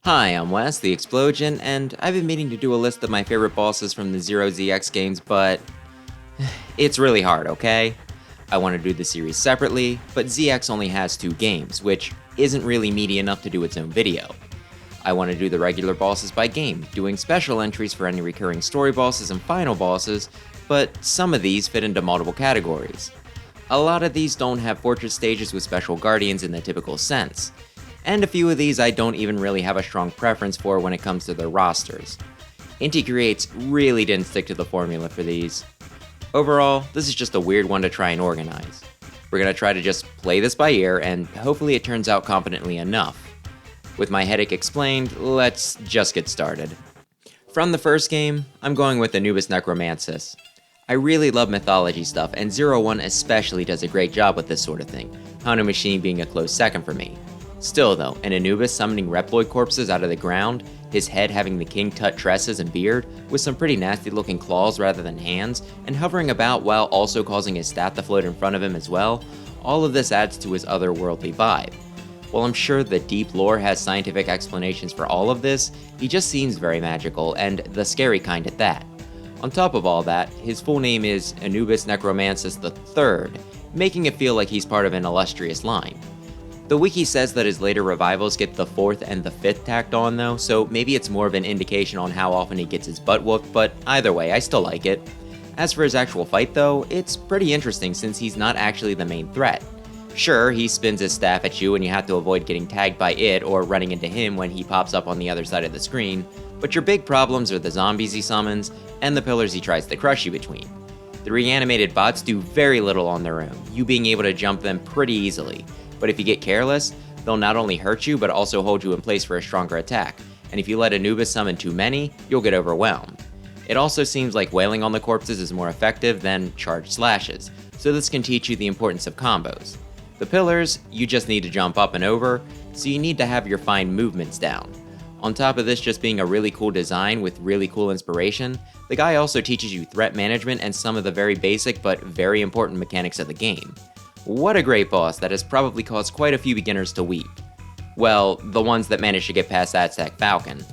Hi, I'm Wes, the Explosion, and I've been meaning to do a list of my favorite bosses from the Zero ZX games, but it's really hard, okay? I want to do the series separately, but ZX only has 2 games, which isn't really meaty enough to do its own video. I want to do the regular bosses by game, doing special entries for any recurring story bosses and final bosses, but some of these fit into multiple categories. A lot of these don't have fortress stages with special guardians in the typical sense, and a few of these I don't even really have a strong preference for when it comes to their rosters. Inti Creates really didn't stick to the formula for these. Overall, this is just a weird one to try and organize. We're gonna try to just play this by ear, and hopefully it turns out competently enough. With my headache explained, let's just get started. From the first game, I'm going with Anubis Necromancis. I really love mythology stuff, and Zero One especially does a great job with this sort of thing, Hound Machine being a close second for me. Still though, an Anubis summoning Reploid corpses out of the ground, his head having the King Tut tresses and beard, with some pretty nasty looking claws rather than hands, and hovering about while also causing his staff to float in front of him as well, all of this adds to his otherworldly vibe. While I'm sure the deep lore has scientific explanations for all of this, he just seems very magical, and the scary kind at that. On top of all that, his full name is Anubis Necromancis III, making it feel like he's part of an illustrious line. The wiki says that his later revivals get the 4th and the 5th tacked on though, so maybe it's more of an indication on how often he gets his butt whooped, but either way, I still like it. As for his actual fight though, it's pretty interesting since he's not actually the main threat. Sure, he spins his staff at you and you have to avoid getting tagged by it or running into him when he pops up on the other side of the screen, but your big problems are the zombies he summons and the pillars he tries to crush you between. The reanimated bots do very little on their own, you being able to jump them pretty easily. But if you get careless, they'll not only hurt you, but also hold you in place for a stronger attack, and if you let Anubis summon too many, you'll get overwhelmed. It also seems like wailing on the corpses is more effective than charged slashes, so this can teach you the importance of combos. The pillars, you just need to jump up and over, so you need to have your fine movements down. On top of this just being a really cool design with really cool inspiration, the guy also teaches you threat management and some of the very basic but very important mechanics of the game. What a great boss that has probably caused quite a few beginners to weep. Well, the ones that managed to get past Aztec Falcon.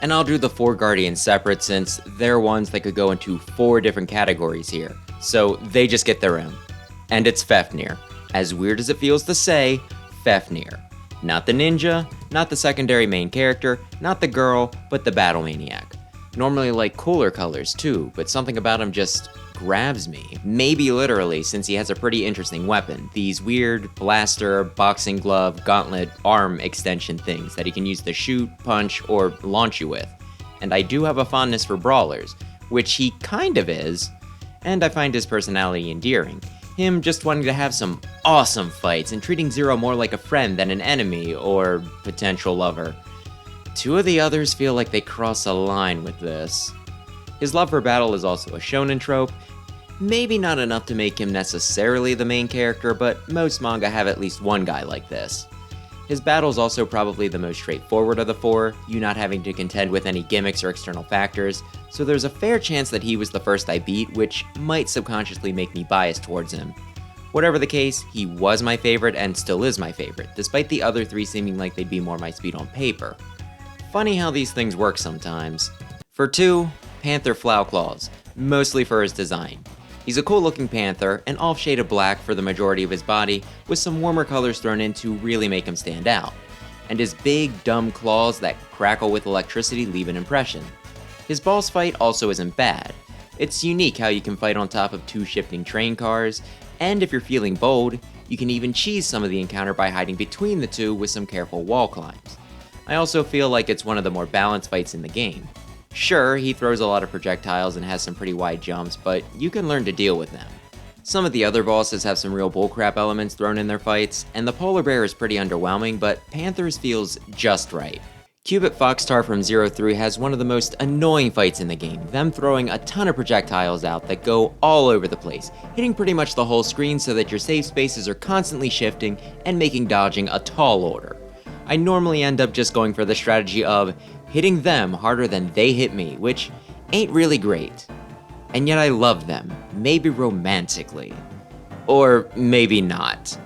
And I'll do the 4 Guardians separate since they're ones that could go into 4 different categories here, so they just get their own. And it's Fafnir. As weird as it feels to say, Fafnir. Not the ninja, not the secondary main character, not the girl, but the battle maniac. Normally like cooler colors too, but something about him just grabs me. Maybe literally, since he has a pretty interesting weapon. These weird blaster, boxing glove, gauntlet, arm extension things that he can use to shoot, punch, or launch you with. And I do have a fondness for brawlers, which he kind of is, and I find his personality endearing. Him just wanting to have some awesome fights and treating Zero more like a friend than an enemy or potential lover. 2 of the others feel like they cross a line with this. His love for battle is also a shonen trope, maybe not enough to make him necessarily the main character, but most manga have at least one guy like this. His battle's also probably the most straightforward of the 4, you not having to contend with any gimmicks or external factors, so there's a fair chance that he was the first I beat, which might subconsciously make me biased towards him. Whatever the case, he was my favorite and still is my favorite, despite the other 3 seeming like they'd be more my speed on paper. Funny how these things work sometimes. For 2, Panther Flowclaws, mostly for his design. He's a cool looking panther, an off shade of black for the majority of his body, with some warmer colors thrown in to really make him stand out. And his big, dumb claws that crackle with electricity leave an impression. His boss fight also isn't bad. It's unique how you can fight on top of 2 shifting train cars, and if you're feeling bold, you can even cheese some of the encounter by hiding between the 2 with some careful wall climbs. I also feel like it's one of the more balanced fights in the game. Sure, he throws a lot of projectiles and has some pretty wide jumps, but you can learn to deal with them. Some of the other bosses have some real bullcrap elements thrown in their fights, and the polar bear is pretty underwhelming, but Panthers feels just right. Cubic Foxtar from Zero 3 has one of the most annoying fights in the game, them throwing a ton of projectiles out that go all over the place, hitting pretty much the whole screen so that your safe spaces are constantly shifting and making dodging a tall order. I normally end up just going for the strategy of hitting them harder than they hit me, which ain't really great. And yet I love them, maybe romantically. Or maybe not.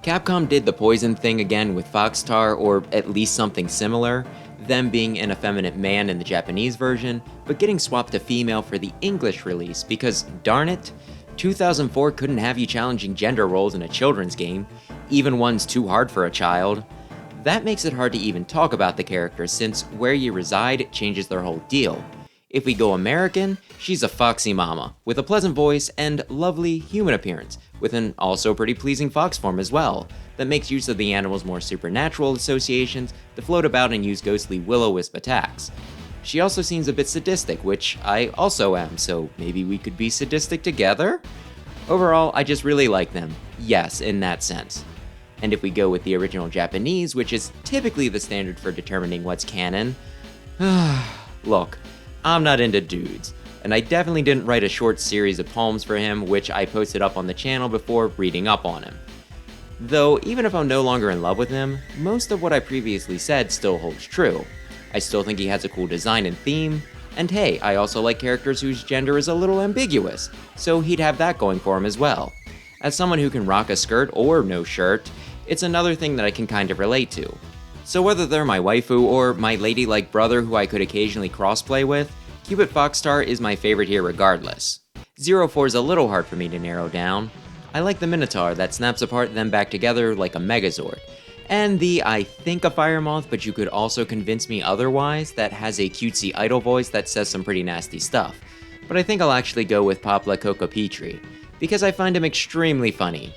Capcom did the poison thing again with Foxtar, or at least something similar. them being an effeminate man in the Japanese version, but getting swapped to female for the English release because, darn it, 2004 couldn't have you challenging gender roles in a children's game, even ones too hard for a child. That makes it hard to even talk about the character since where you reside changes their whole deal. If we go American, she's a foxy mama, with a pleasant voice and lovely human appearance, with an also pretty pleasing fox form as well, that makes use of the animal's more supernatural associations to float about and use ghostly will-o-wisp attacks. She also seems a bit sadistic, which I also am, so maybe we could be sadistic together? Overall, I just really like them, yes, in that sense. And if we go with the original Japanese, which is typically the standard for determining what's canon, look, I'm not into dudes, and I definitely didn't write a short series of poems for him, which I posted up on the channel before reading up on him. Though, even if I'm no longer in love with him, most of what I previously said still holds true. I still think he has a cool design and theme, and hey, I also like characters whose gender is a little ambiguous, so he'd have that going for him as well. As someone who can rock a skirt or no shirt, it's another thing that I can kind of relate to. So whether they're my waifu or my ladylike brother who I could occasionally crossplay with, Cupid Foxstar is my favorite here regardless. 04 is a little hard for me to narrow down. I like the Minotaur that snaps apart then back together like a Megazord, and the I think a fire moth but you could also convince me otherwise that has a cutesy idol voice that says some pretty nasty stuff. But I think I'll actually go with Popla Coco Petrie, because I find him extremely funny.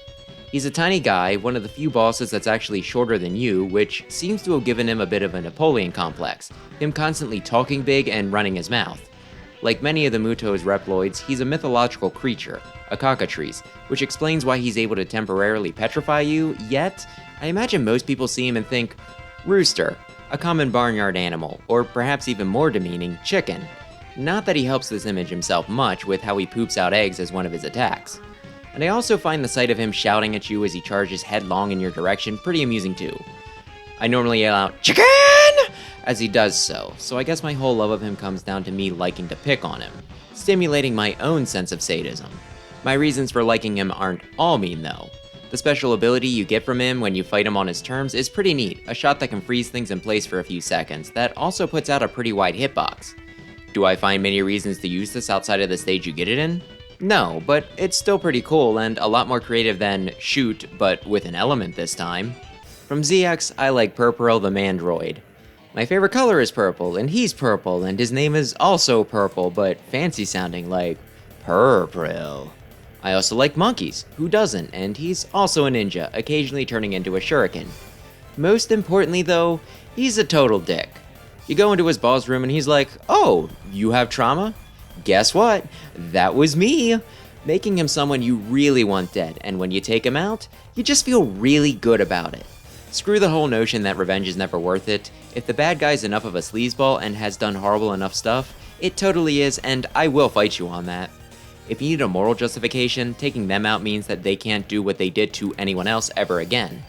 He's a tiny guy, one of the few bosses that's actually shorter than you, which seems to have given him a bit of a Napoleon complex, him constantly talking big and running his mouth. Like many of the Muto's Reploids, he's a mythological creature, a cockatrice, which explains why he's able to temporarily petrify you, yet, I imagine most people see him and think, rooster, a common barnyard animal, or perhaps even more demeaning, chicken. Not that he helps this image himself much with how he poops out eggs as one of his attacks. And I also find the sight of him shouting at you as he charges headlong in your direction pretty amusing too. I normally yell out, "Chicken!" as he does so I guess my whole love of him comes down to me liking to pick on him, stimulating my own sense of sadism. My reasons for liking him aren't all mean though. The special ability you get from him when you fight him on his terms is pretty neat, a shot that can freeze things in place for a few seconds that also puts out a pretty wide hitbox. Do I find many reasons to use this outside of the stage you get it in? No, but it's still pretty cool and a lot more creative than shoot, but with an element this time. From ZX, I like Purpurl the Mandroid. My favorite color is purple, and he's purple, and his name is also purple, but fancy sounding like Purpurl. I also like monkeys, who doesn't, and he's also a ninja, occasionally turning into a shuriken. Most importantly though, he's a total dick. You go into his boss room and he's like, "Oh, you have trauma? Guess what? That was me," making him someone you really want dead, and when you take him out, you just feel really good about it. Screw the whole notion that revenge is never worth it. If the bad guy's enough of a sleazeball and has done horrible enough stuff, it totally is, and I will fight you on that. If you need a moral justification, taking them out means that they can't do what they did to anyone else ever again.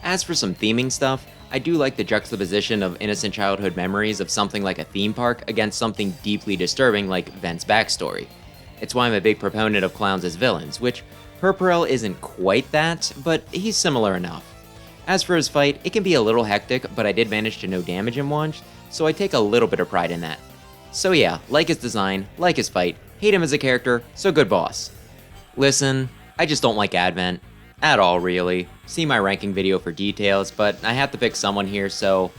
As for some theming stuff, I do like the juxtaposition of innocent childhood memories of something like a theme park against something deeply disturbing like Vent's backstory. It's why I'm a big proponent of clowns as villains, which Purpurl isn't quite that, but he's similar enough. As for his fight, it can be a little hectic, but I did manage to no damage him once, so I take a little bit of pride in that. So yeah, like his design, like his fight, hate him as a character, so good boss. Listen, I just don't like Advent. At all, really. See my ranking video for details, but I have to pick someone here, so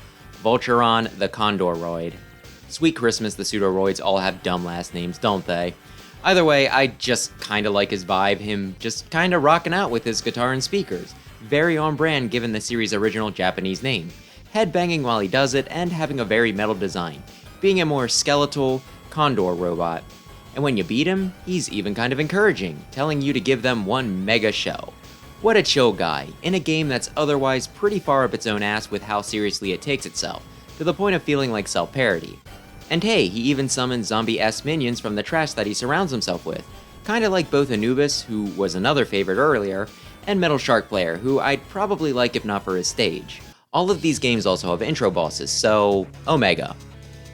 Vulturon the Condoroid. Sweet Christmas, the Pseudoroids all have dumb last names, don't they? Either way, I just kinda like his vibe, him just kinda rocking out with his guitar and speakers. Very on brand given the series' original Japanese name. Headbanging while he does it, and having a very metal design, being a more skeletal condor robot. And when you beat him, he's even kind of encouraging, telling you to give them one mega show. What a chill guy, in a game that's otherwise pretty far up its own ass with how seriously it takes itself, to the point of feeling like self-parody. And hey, he even summons zombie-esque minions from the trash that he surrounds himself with, kinda like both Anubis, who was another favorite earlier, and Metal Shark Player, who I'd probably like if not for his stage. All of these games also have intro bosses, so Omega.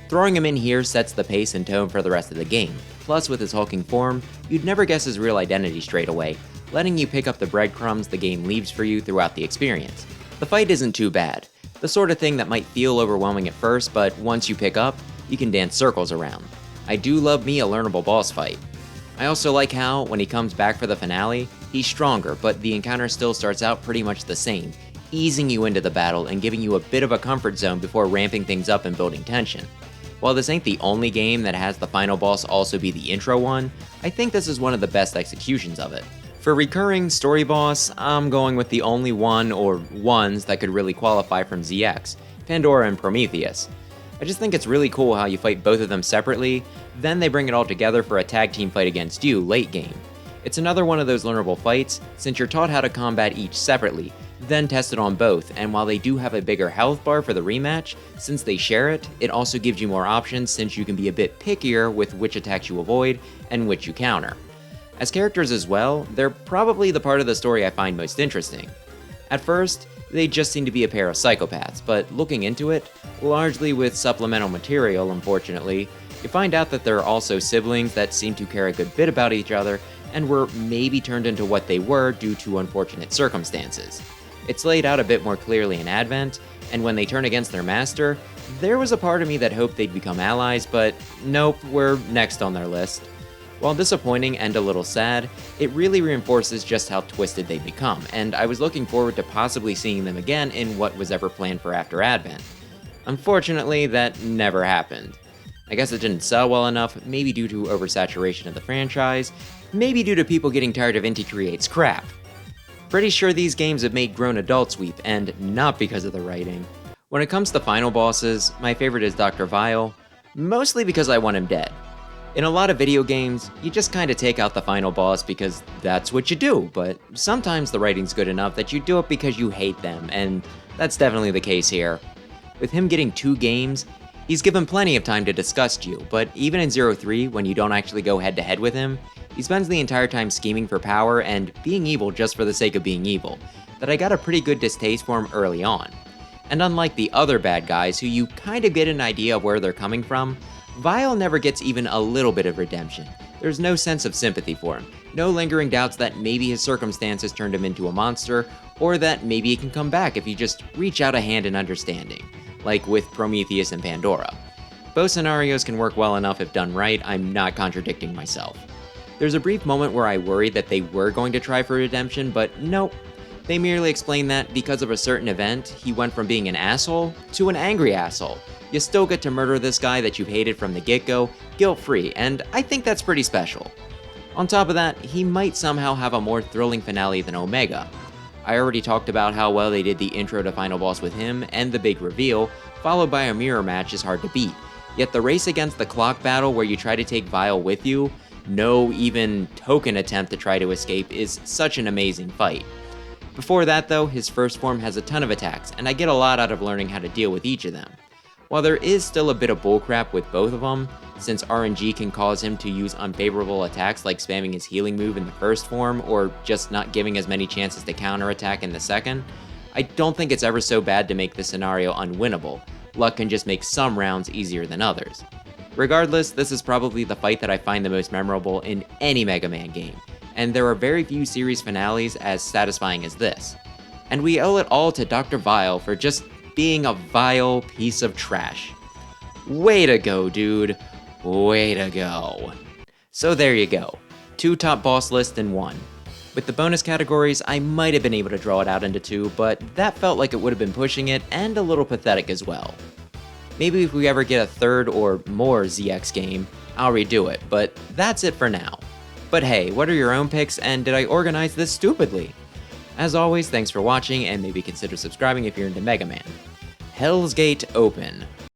Throwing him in here sets the pace and tone for the rest of the game, plus with his hulking form, you'd never guess his real identity straight away, letting you pick up the breadcrumbs the game leaves for you throughout the experience. The fight isn't too bad. The sort of thing that might feel overwhelming at first, but once you pick up, you can dance circles around. I do love me a learnable boss fight. I also like how, when he comes back for the finale, he's stronger, but the encounter still starts out pretty much the same, easing you into the battle and giving you a bit of a comfort zone before ramping things up and building tension. While this ain't the only game that has the final boss also be the intro one, I think this is one of the best executions of it. For recurring story boss, I'm going with the only one or ones that could really qualify from ZX, Pandora and Prometheus. I just think it's really cool how you fight both of them separately, then they bring it all together for a tag team fight against you late game. It's another one of those learnable fights, since you're taught how to combat each separately, then tested on both, and while they do have a bigger health bar for the rematch, since they share it, it also gives you more options since you can be a bit pickier with which attacks you avoid and which you counter. As characters as well, they're probably the part of the story I find most interesting. At first, they just seem to be a pair of psychopaths, but looking into it, largely with supplemental material unfortunately, you find out that they're also siblings that seem to care a good bit about each other and were maybe turned into what they were due to unfortunate circumstances. It's laid out a bit more clearly in Advent, and when they turn against their master, there was a part of me that hoped they'd become allies, but nope, we're next on their list. While disappointing and a little sad, it really reinforces just how twisted they become, and I was looking forward to possibly seeing them again in what was ever planned for after Advent. Unfortunately, that never happened. I guess it didn't sell well enough, maybe due to oversaturation of the franchise, maybe due to people getting tired of Inti Create's crap. Pretty sure these games have made grown adults weep, and not because of the writing. When it comes to final bosses, my favorite is Dr. Vile, mostly because I want him dead. In a lot of video games, you just kinda take out the final boss because that's what you do, but sometimes the writing's good enough that you do it because you hate them, and that's definitely the case here. With him getting 2 games, he's given plenty of time to disgust you, but even in 0-3, when you don't actually go head to head with him, he spends the entire time scheming for power and being evil just for the sake of being evil, that I got a pretty good distaste for him early on. And unlike the other bad guys who you kind of get an idea of where they're coming from, Vile never gets even a little bit of redemption. There's no sense of sympathy for him, no lingering doubts that maybe his circumstances turned him into a monster, or that maybe he can come back if you just reach out a hand in understanding, like with Prometheus and Pandora. Both scenarios can work well enough if done right, I'm not contradicting myself. There's a brief moment where I worried that they were going to try for redemption, but nope. They merely explain that because of a certain event, he went from being an asshole to an angry asshole. You still get to murder this guy that you've hated from the get-go, guilt-free, and I think that's pretty special. On top of that, he might somehow have a more thrilling finale than Omega. I already talked about how well they did the intro to Final Boss with him, and the big reveal, followed by a mirror match, is hard to beat. Yet the race against the clock battle where you try to take Vile with you, no even token attempt to try to escape, is such an amazing fight. Before that though, his first form has a ton of attacks, and I get a lot out of learning how to deal with each of them. While there is still a bit of bullcrap with both of them, since RNG can cause him to use unfavorable attacks like spamming his healing move in the first form, or just not giving as many chances to counterattack in the second, I don't think it's ever so bad to make the scenario unwinnable. Luck can just make some rounds easier than others. Regardless, this is probably the fight that I find the most memorable in any Mega Man game, and there are very few series finales as satisfying as this. And we owe it all to Dr. Vile for just being a vile piece of trash. Way to go, dude. Way to go. So there you go. 2 top boss lists in 1. With the bonus categories, I might have been able to draw it out into 2, but that felt like it would have been pushing it and a little pathetic as well. Maybe if we ever get a 3rd or more ZX game, I'll redo it, but that's it for now. But hey, what are your own picks, and did I organize this stupidly? As always, thanks for watching, and maybe consider subscribing if you're into Mega Man. Hell's Gate open.